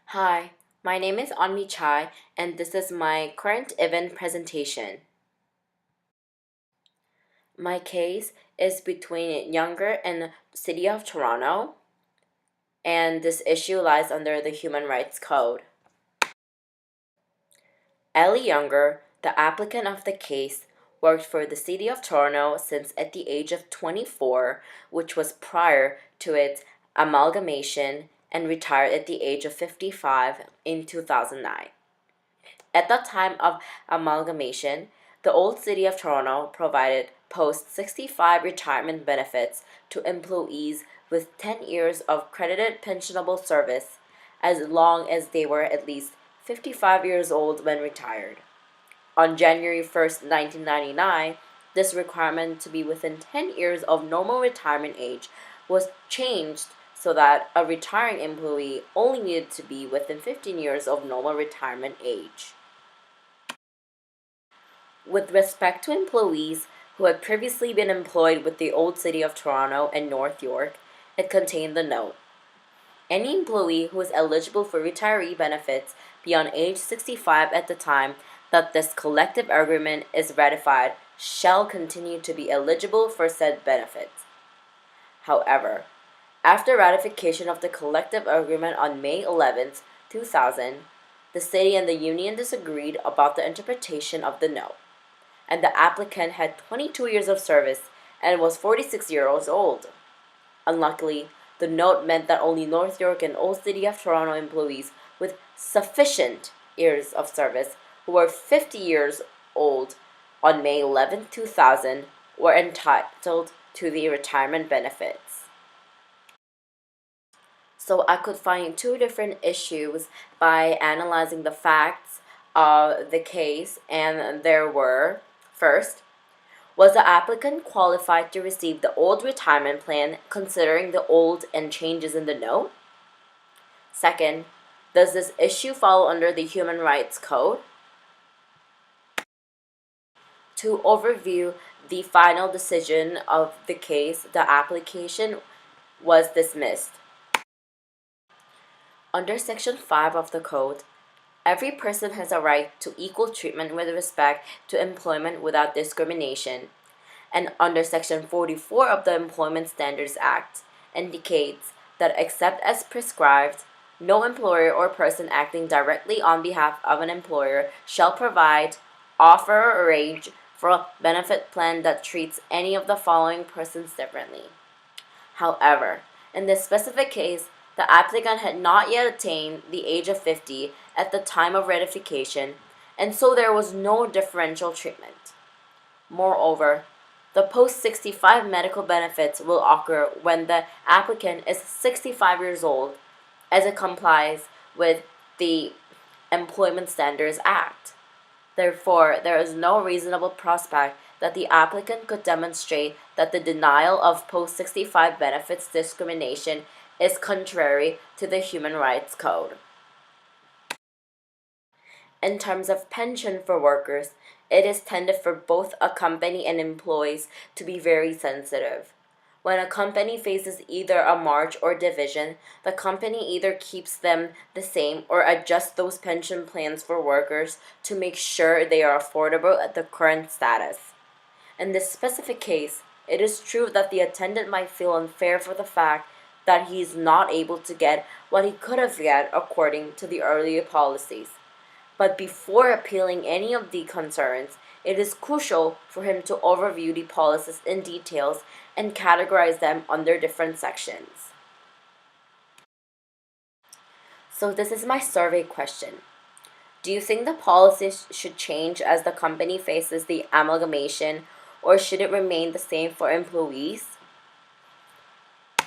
Hi, my name is Onmi and this is my current event presentation. My case is between Younger and the City of Toronto, and this issue lies under the Human Rights Code. Ellie Younger, the applicant of the case, worked for the City of Toronto since at the age of 24, which was prior to its amalgamation, and retired at the age of 55 in 2009. At the time of amalgamation, the old City of Toronto provided post 65 retirement benefits to employees with 10 years of credited pensionable service as long as they were at least 55 years old when retired. On January 1st, 1999, this requirement to be within 10 years of normal retirement age was changed so that a retiring employee only needed to be within 15 years of normal retirement age. With respect to employees who had previously been employed with the old City of Toronto and North York, it contained the note. Any employee who is eligible for retiree benefits beyond age 65 at the time that this collective agreement is ratified shall continue to be eligible for said benefits. However, after ratification of the collective agreement on May 11, 2000, the city and the union disagreed about the interpretation of the note, and the applicant had 22 years of service and was 46 years old. Unluckily, the note meant that only North York and Old City of Toronto employees with sufficient years of service who were 50 years old on May 11, 2000 were entitled to the retirement benefits. So I could find two different issues by analyzing the facts of the case, and there were: first, was the applicant qualified to receive the old retirement plan considering the old and changes in the note? Second, does this issue fall under the Human Rights Code? To overview the final decision of the case, the application was dismissed. Under Section 5 of the Code, every person has a right to equal treatment with respect to employment without discrimination, and under Section 44 of the Employment Standards Act indicates that except as prescribed, no employer or person acting directly on behalf of an employer shall provide, offer, or arrange for a benefit plan that treats any of the following persons differently. However, in this specific case, the applicant had not yet attained the age of 50 at the time of ratification, and so there was no differential treatment. Moreover, the post-65 medical benefits will occur when the applicant is 65 years old, as it complies with the Employment Standards Act. Therefore, there is no reasonable prospect that the applicant could demonstrate that the denial of post-65 benefits discrimination is contrary to the Human Rights Code. In terms of pension for workers, it is tended for both a company and employees to be very sensitive. When a company faces either a merge or division, the company either keeps them the same or adjusts those pension plans for workers to make sure they are affordable at the current status. In this specific case, it is true that the attendant might feel unfair for the fact that he is not able to get what he could have got according to the earlier policies. But before appealing any of the concerns, it is crucial for him to overview the policies in details and categorize them under different sections. So this is my survey question. Do you think the policies should change as the company faces the amalgamation, or should it remain the same for employees?